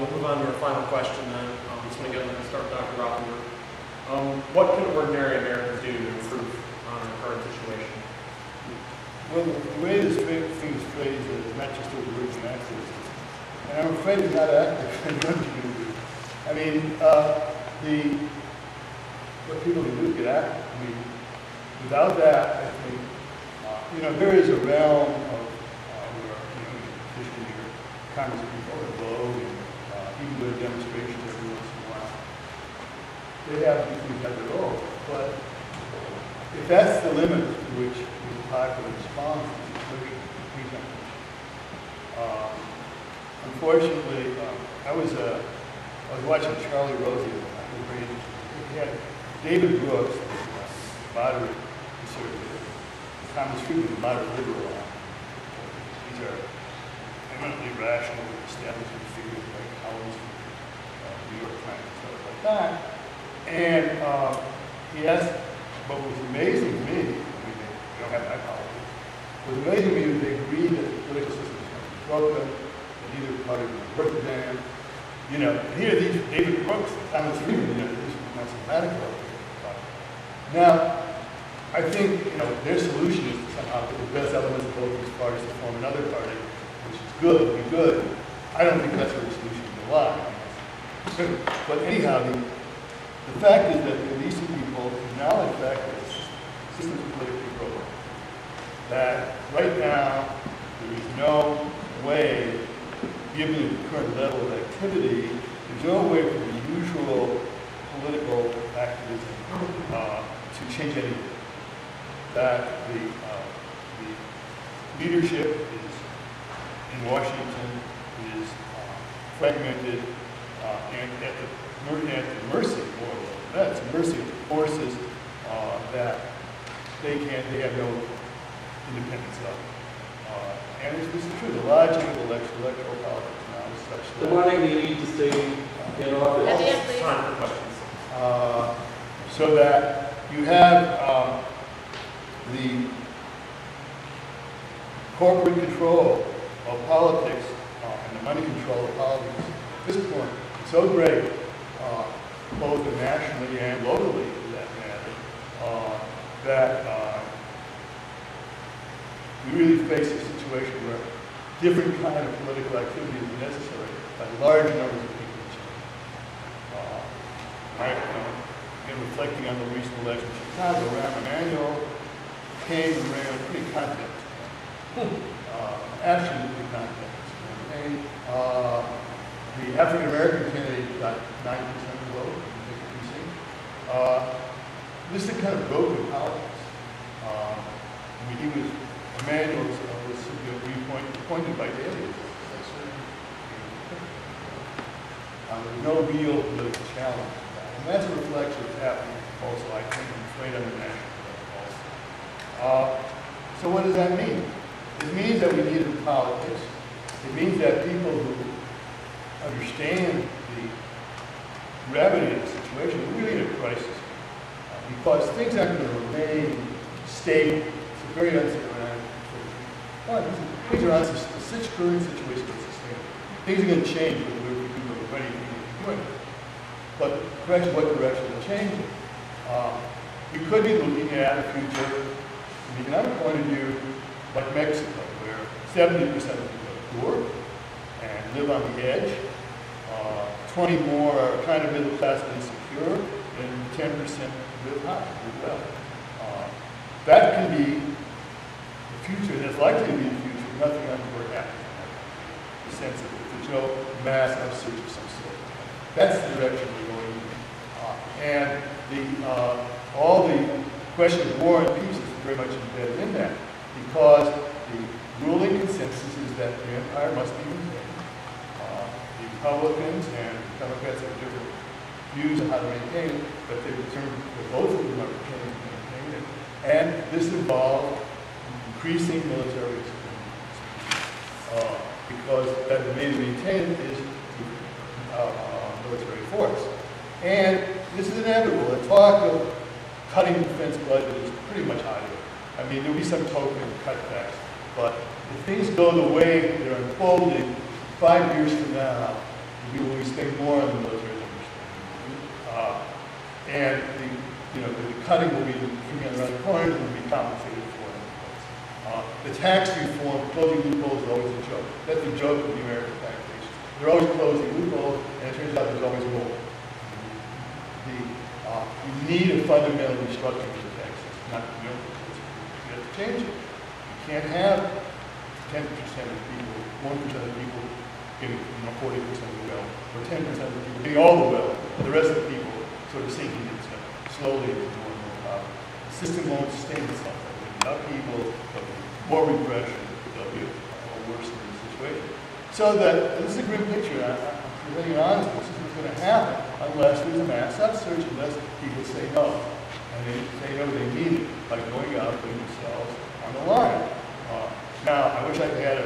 we'll move on to our final question then. This one again, I'm going to start with Dr. Rothenberg. What can ordinary Americans do to improve on our current situation? Well, the way this thing is phrased is not just over words and access. And I'm afraid it's not active in what you can do. I mean, what people can do is get active. I mean, without that, I think, there is a realm of where, you can petition your congresspeople or vote, and even go to demonstrations every once in a while. They have these things at their role. But if that's the limit to which the popular response is, please don't. Unfortunately, I was watching Charlie Rosie. He had David Brooks, moderate conservative, Thomas Friedman, moderate liberal. These are eminently rational, establishment figures like Collins, New York Times, and stuff like that. And he asked, what was amazing to me, I mean, they don't have my politics, what was amazing to me was they agreed that the political system was broken, that neither party would work for them. And here are these David Brooks, Thomas Friedman, these mathematical. Now, I think, their solution is to somehow put the best elements of both these parties to form another party, which is good, would be good. I don't think that's where the solution will lie. But anyhow, the fact is that these two people acknowledge the fact that the system is politically broken. That right now, there is no way, given the current level of activity, there's no way for the usual political activism to change anything. That the leadership is in Washington is fragmented and at the mercy, more or less. That's mercy of the forces that they have no independence of. And this is true. The logic of electoral politics now is such that. So why do you need to stay in office? Time for questions. So that you have the corporate control of politics and the money control of politics at this point is so great, both nationally and locally, for that matter, that we really face a situation where different kind of political activity is necessary by large numbers of people. Again, reflecting on the recent election in Chicago, Rahm Emanuel came and ran pretty confident, absolutely confident. And the African American candidate got 90% of the vote in the precinct. This is the kind of broken politics. Emanuel was appointed by Daley. There's no real political challenge. And that's a reflection of what's happening also, I think, right on the national level also. So what does that mean? It means that we need politics. It means that people who understand the gravity of the situation are really in a crisis. Because things aren't going to remain stable. It's a very unstable situation. Things are unsustainable. Such current situation is sustainable. Things are going to change when we're ready to do it. But what direction will change it? We could be looking at a future from an economic point of view like Mexico, where 70% of people are poor and live on the edge. 20 more are kind of middle class and insecure, and 10% live high, live well. That can be the future, that's likely to be the future, nothing untoward happens. The sense of there's no mass upsurge of some sort. That's the direction we're going in. And all the question of war and peace is very much embedded in that, because the ruling consensus is that the empire must be maintained. The Republicans and Democrats have different views on how to maintain it, but they're determined that both of them are determined to maintain it. And this involves increasing military experience, because that the way to maintain it is military force. And this is inevitable. The talk of cutting the defense budget is pretty much out of it. I mean, there'll be some token cutbacks, but if things go the way they're unfolding, 5 years from now, We spend more on the military than we're spending. And the cutting will be coming around the corners and will be compensated for. The tax reform, closing loopholes is always a joke. That's the joke of the American taxation. They're always closing loopholes, and it turns out there's always more. You need a fundamental restructuring of the tax system, not you have to change it. You can't have 10% of people, 1% of people getting 40% of the wealth, or 10% of the people getting all the wealth, and the rest of the people sort of sinking into slowly into more and more poverty. The system won't sustain itself. There'll be enough people, there'll be more repression, there'll be a worse situation. So that this is a grim picture. I'm being honest, this is what's going to happen unless there's a mass upsurge, unless people say no. And they say no, they mean it by going out and putting themselves on the line. Now, I wish I had a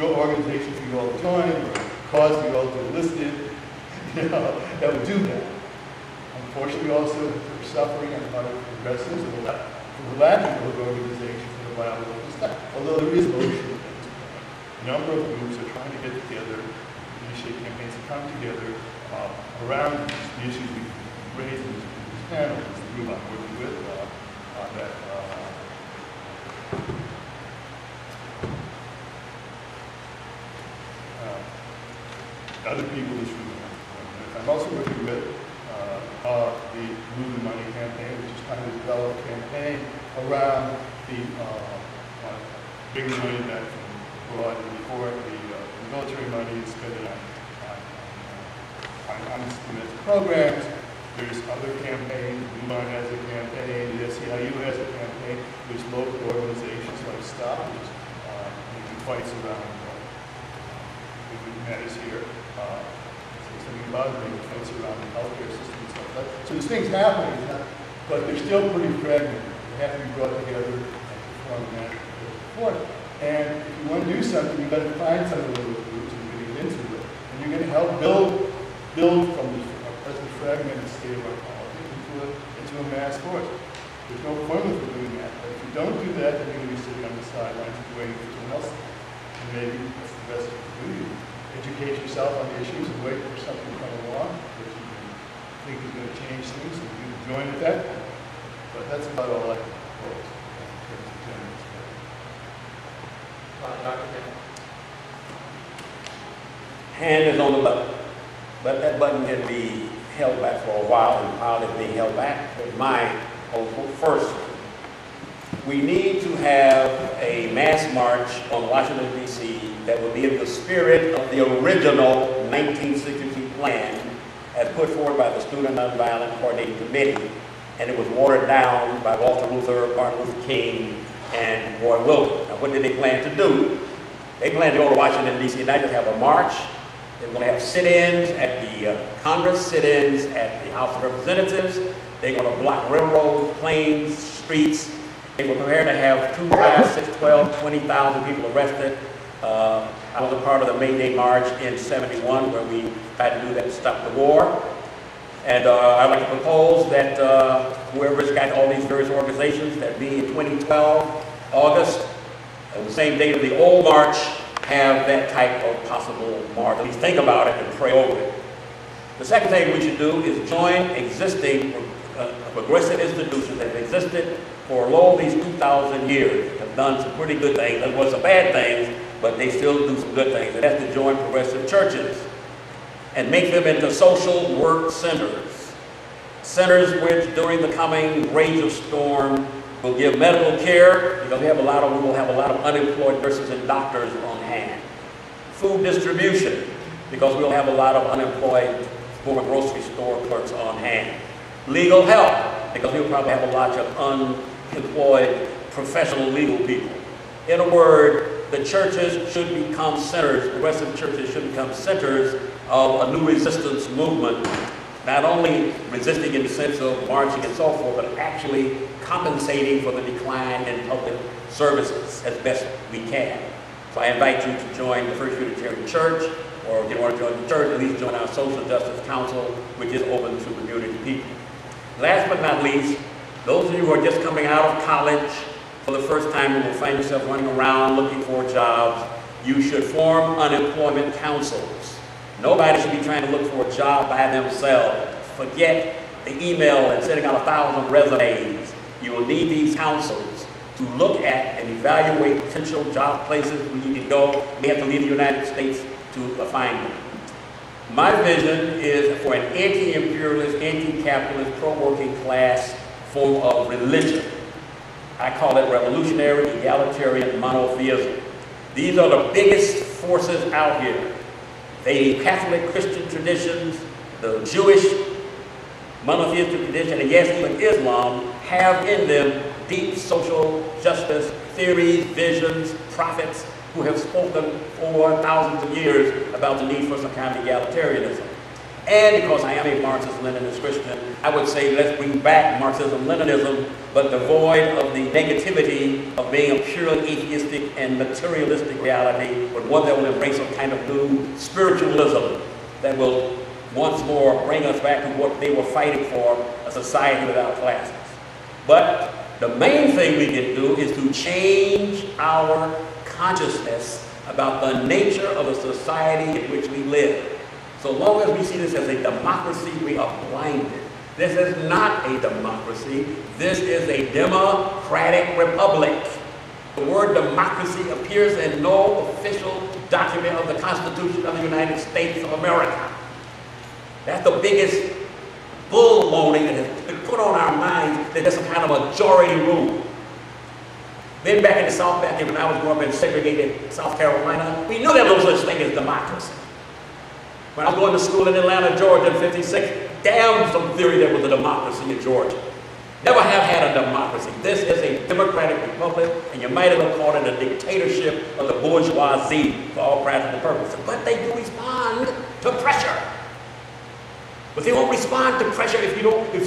organization for you all to join, or a cause for you all to enlist in, that would do that. Unfortunately, also, we're suffering on the part of progressives and the lack of those organizations that are viable local stuff. Although there is motion at this point. A number of groups are trying to get together, initiate campaigns to come together around the issues we raised in this panel. This is the group I'm working with that other people in this room. I'm also working with the Move the Money campaign, which is trying to develop a campaign around the bringing money back from abroad and before the military money is spent on domestic programs. There's other campaigns. Move has a campaign. The SCIU has a campaign. There's local organizations like STOP, which is making fights around matters here. Something about making fights around the healthcare system and stuff like that. So there's things happening, but they're still pretty fragmented. They have to be brought together and form a national support. And if you want to do something, you've got to find some of those groups and get into it. And you're going to help build from the present fragmented state of our politics into a mass force. There's no formula for doing that. But if you don't do that, then you're going to be sitting on the sidelines waiting for someone else. And maybe that's the best you can do. Educate yourself on the issues and wait for something to come along that you can think is going to change things, and you can join at that point. But that's about all I can propose in terms of general Dr. King. Hand is on the button, but that button can be held back for a while, and while it's being held back, my first, we need to have a mass march on Washington, D.C. that will be in the spirit of the original 1963 plan as put forward by the Student Nonviolent Coordinating Committee, and it was watered down by Walter Luther, Martin Luther King, and Roy Wilson. Now, what did they plan to do? They plan to go to Washington, D.C. and not just have a march. They're going to have sit-ins at the Congress, sit-ins at the House of Representatives. They're going to block railroads, planes, streets. They were prepared to have 2, 5, 6, 12, 20,000 people arrested. I was a part of the May Day March in '71 where we tried to do that to stop the war. And I'd like to propose that whoever's got all these various organizations, that be in 2012, August, the same date of the old march, have that type of possible march. At least think about it and pray over it. The second thing we should do is join existing progressive institutions that have existed for all these 2,000 years, have done some pretty good things. There was some bad things, but they still do some good things. And that's to join progressive churches and make them into social work centers. Centers which during the coming rage of storm will give medical care, because we will have a lot of unemployed nurses and doctors on hand. Food distribution, because we'll have a lot of unemployed former grocery store clerks on hand. Legal help, because we'll probably have a lot of unemployed professional legal people. In a word, the churches should become centers, progressive churches should become centers of a new resistance movement, not only resisting in the sense of marching and so forth, but actually compensating for the decline in public services as best we can. So I invite you to join the First Unitarian Church, or if you want to join the church, at least join our Social Justice Council, which is open to community people. Last but not least, those of you who are just coming out of college for the first time and will find yourself running around looking for jobs, you should form unemployment councils. Nobody should be trying to look for a job by themselves. Forget the email and sending out 1,000 resumes. You will need these councils to look at and evaluate potential job places where you can go. We have to leave the United States to find them. My vision is for an anti-imperialist, anti-capitalist, pro-working class form of religion. I call it revolutionary, egalitarian monotheism. These are the biggest forces out here. The Catholic Christian traditions, the Jewish monotheistic tradition, and yes, even Islam, have in them deep social justice theories, visions, prophets who have spoken for thousands of years about the need for some kind of egalitarianism. And because I am a Marxist-Leninist Christian, I would say let's bring back Marxism-Leninism, but devoid of the negativity of being a purely atheistic and materialistic reality, but one that will embrace some kind of new spiritualism that will once more bring us back to what they were fighting for, a society without classes. But the main thing we can do is to change our consciousness about the nature of the society in which we live. So long as we see this as a democracy, we are blinded. This is not a democracy. This is a democratic republic. The word democracy appears in no official document of the Constitution of the United States of America. That's the biggest bull loading that has been put on our minds, that there's some kind of majority rule. Then back in the South, back when I was growing up in segregated South Carolina, we knew there was no such thing as democracy. When I was going to school in Atlanta, Georgia in '56, damn some theory there was a democracy in Georgia. Never have had a democracy. This is a democratic republic, and you might as well call it a dictatorship of the bourgeoisie for all practical purposes. But they do respond to pressure. But they won't respond to pressure if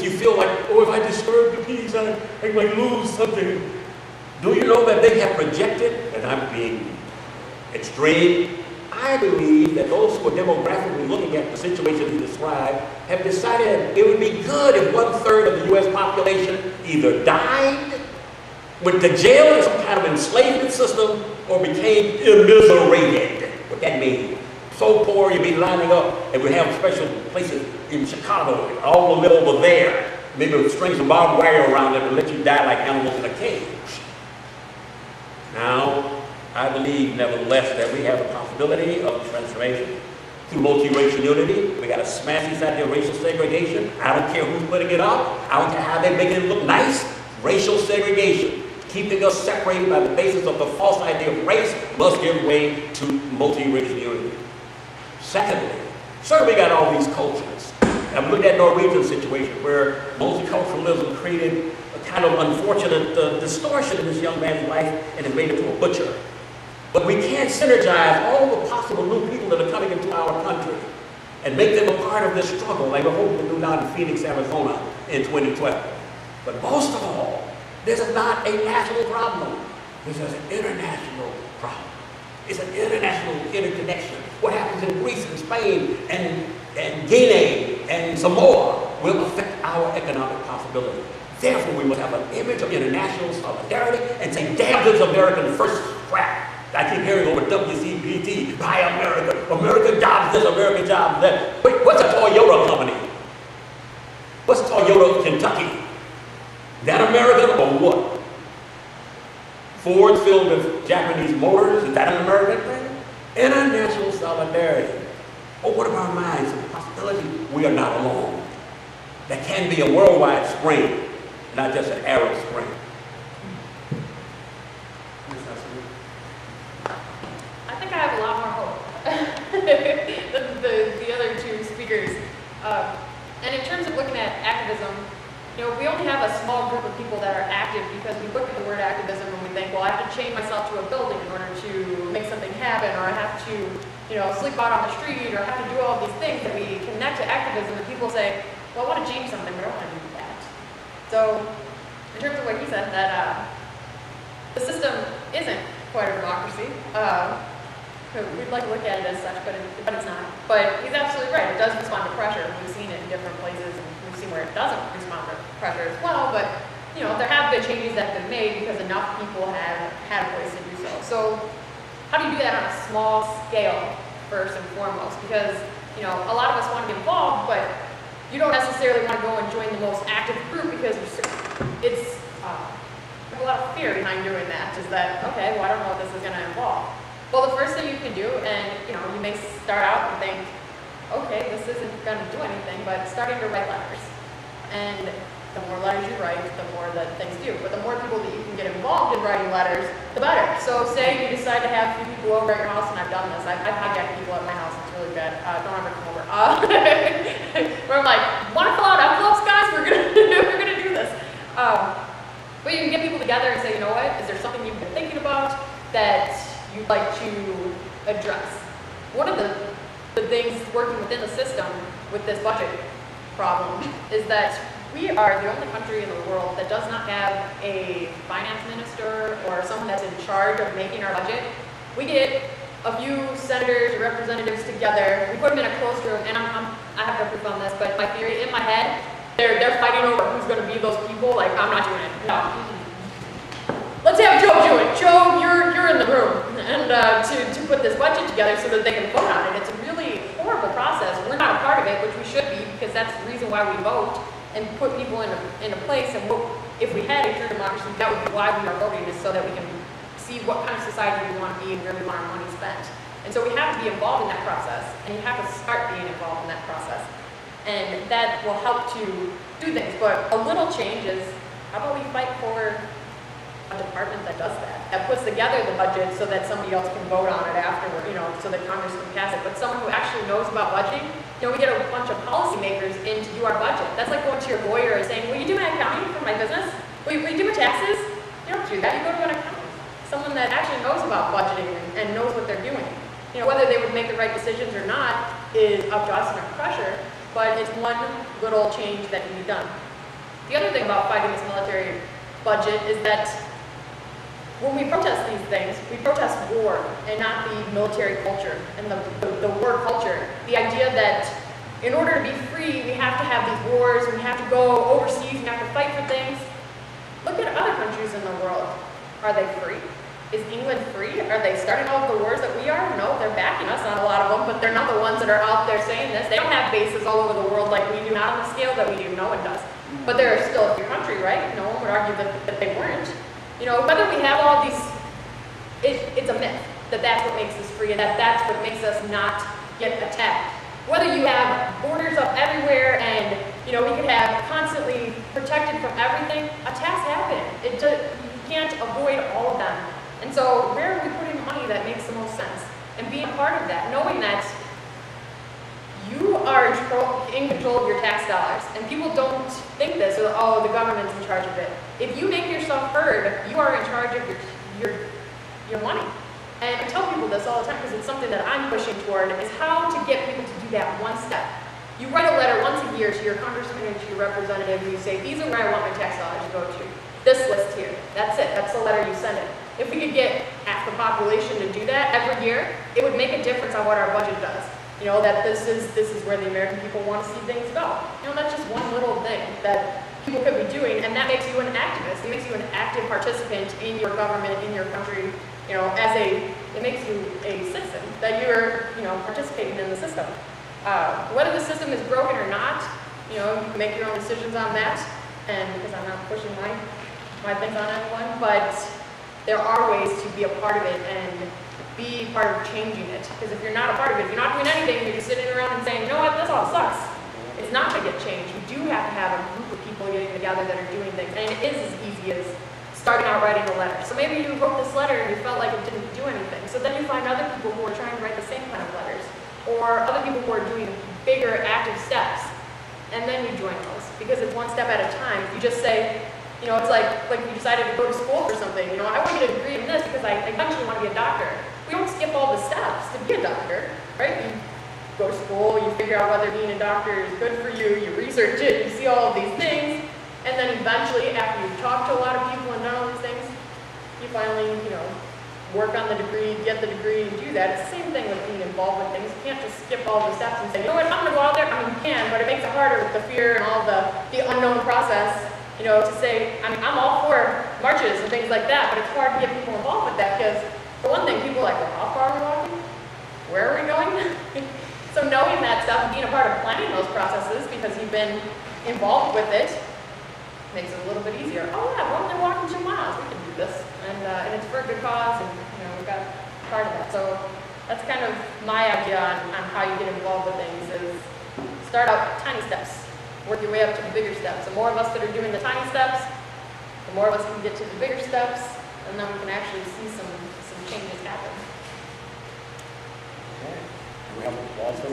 you feel like, oh, if I disturb the peace, I might lose something. Do you know that they have projected, and I'm being extreme, I believe that those who are demographically looking at the situation you described have decided it would be good if 1/3 of the U.S. population either died, went to jail in some kind of enslavement system, or became immiserated. What that means? So poor you'd be lining up, and we have special places in Chicago, all the way over there, maybe with strings of barbed wire around them and let you die like animals in a cage. Now, I believe, nevertheless, that we have the possibility of transformation through multiracial unity. We got to smash this idea of racial segregation. I don't care who's putting it up. I don't care how they make it look nice. Racial segregation, keeping us separated by the basis of the false idea of race, must give way to multiracial unity. Secondly, certainly we got all these cultures. I'm looking at Norwegian situation where multiculturalism created a kind of unfortunate distortion in this young man's life and has made him to a butcher. But we can't synergize all the possible new people that are coming into our country and make them a part of this struggle like we're hoping to do down in Phoenix, Arizona in 2012. But most of all, this is not a national problem. This is an international problem. It's an international interconnection. What happens in Greece and Spain and Guinea and Samoa will affect our economic possibility. Therefore, we must have an image of international solidarity and say, damn this American first crap. I keep hearing over WCPT, buy America, American jobs this, American jobs that. Wait, what's a Toyota company? What's Toyota Kentucky? Is that American or what? Ford's filled with Japanese motors, is that an American thing? International solidarity. Open up our minds to the possibility we are not alone. There can be a worldwide spring, not just an Arab spring. I think I have a lot more hope than the other two speakers. And in terms of looking at activism, we only have a small group of people that are active because we look at the word activism and we think, well, I have to chain myself to a building in order to make something happen, or I have to, sleep out on the street, or I have to do all these things that we connect to activism. And people say, well, I want to change something, but I don't want to do that. So, in terms of what he said, that the system isn't quite a democracy. We'd like to look at it as such, but it's not. But he's absolutely right. It does respond to pressure. We've seen it in different places, and we've seen where it doesn't respond to pressure as well. But there have been changes that have been made because enough people have had a place to do so. So how do you do that on a small scale, first and foremost? Because you know, a lot of us want to be involved, but you don't necessarily want to go and join the most active group because it's there's a lot of fear behind doing that. Is that, okay, well, I don't know what this is going to involve. Well, the first thing you can do, and you know, you may start out and think, okay, this isn't going to do anything, but starting to write letters. And the more letters you write, the more that things do. But the more people that you can get involved in writing letters, the better. So say you decide to have a few people over at your house, and I've done this. I've hijacked people at my house. It's really bad. Don't ever come over. Where I'm like, want to fill out envelopes, guys? We're gonna do this. But you can get people together and say, you know what? Is there something you've been thinking about that you'd like to address? One of the things working within the system with this budget problem is that we are the only country in the world that does not have a finance minister or someone that's in charge of making our budget. We get a few senators or representatives together, we put them in a closed room, and I have no proof on this, but my theory, in my head, they're fighting over who's going to be those people. Like, I'm not doing it. No. Let's have Joe do it. Joe, you're in the room, and to put this budget together so that they can vote on it. It's a really horrible process. We're not a part of it, which we should be, because that's the reason why we vote and put people in a place. And if we had a true democracy, that would be why we are voting, is so that we can see what kind of society we want to be and where we want our money spent. And so we have to be involved in that process, and you have to start being involved in that process. And that will help to do things. But a little change is, how about we fight for a department that does that puts together the budget so that somebody else can vote on it afterward, you know, so that Congress can pass it. But someone who actually knows about budgeting, you know, we get a bunch of policymakers in to do our budget. That's like going to your lawyer and saying, will you do my accounting for my business? Will you do my taxes? You don't do that. You go to an accountant. Someone that actually knows about budgeting and knows what they're doing. You know, whether they would make the right decisions or not is up to us and our pressure, but it's one little change that can be done. The other thing about fighting this military budget is that when we protest these things, we protest war and not the military culture and the war culture. The idea that in order to be free, we have to have these wars, we have to go overseas, we have to fight for things. Look at other countries in the world. Are they free? Is England free? Are they starting all of the wars that we are? No, they're backing us on a lot of them, but they're not the ones that are out there saying this. They don't have bases all over the world like we do, not on the scale that we do. No one does. But they're still a free country, right? No one would argue that they weren't. You know, whether we have all these, it's a myth that that's what makes us free and that that's what makes us not get attacked. Whether you have borders up everywhere and, you know, we could have constantly protected from everything, attacks happen. You can't avoid all of them. And so where are we putting money that makes the most sense? And being a part of that, knowing that you are in control of your tax dollars. And people don't think this, or, oh, the government's in charge of it. If you make yourself heard, you are in charge of your money. And I tell people this all the time because it's something that I'm pushing toward, is how to get people to do that one step. You write a letter once a year to your congressman and to your representative, and you say, these are where I want my tax dollars to go to. This list here. That's it. That's the letter you send it. If we could get half the population to do that every year, it would make a difference on what our budget does. You know, that this is where the American people want to see things go. You know, that's just one little thing that people could be doing, and that makes you an activist. It makes you an active participant in your government, in your country. You know, it makes you a citizen, that you're, you know, participating in the system. Whether the system is broken or not, you know, you can make your own decisions on that, and because I'm not pushing my things on anyone, but there are ways to be a part of it and be part of changing it. Because if you're not a part of it, if you're not doing anything, you're just sitting around and saying, you know what, this all sucks. It's not going to get changed. You do have to have a group of people getting together that are doing things. And it is as easy as starting out writing a letter. So maybe you wrote this letter and you felt like it didn't do anything. So then you find other people who are trying to write the same kind of letters. Or other people who are doing bigger active steps. And then you join those. Because it's one step at a time. If you just say, you know, it's like you decided to go to school for something. You know, I want you to degree in this because I eventually want to be a doctor. We don't skip all the steps to be a doctor, right? You go to school, you figure out whether being a doctor is good for you, you research it, you see all of these things, and then eventually, after you've talked to a lot of people and done all these things, you finally, you know, work on the degree, get the degree, and do that. It's the same thing with being involved with things. You can't just skip all the steps and say, you know what, I'm going to go out there. I mean, you can, but it makes it harder with the fear and all the unknown process, you know, to say, I mean, I'm all for marches and things like that, but it's hard to get people involved with that because, for one thing, people are like, well, how far are we walking? Where are we going? So knowing that stuff and being a part of planning those processes because you've been involved with it makes it a little bit easier. Oh yeah, we're only walking 2 miles, we can do this. And it's for a good cause, and we've got part of that. So that's kind of my idea on how you get involved with things is start out with tiny steps. Work your way up to the bigger steps. The more of us that are doing the tiny steps, the more of us can get to the bigger steps, and then we can actually see some changes happen. Okay. We have also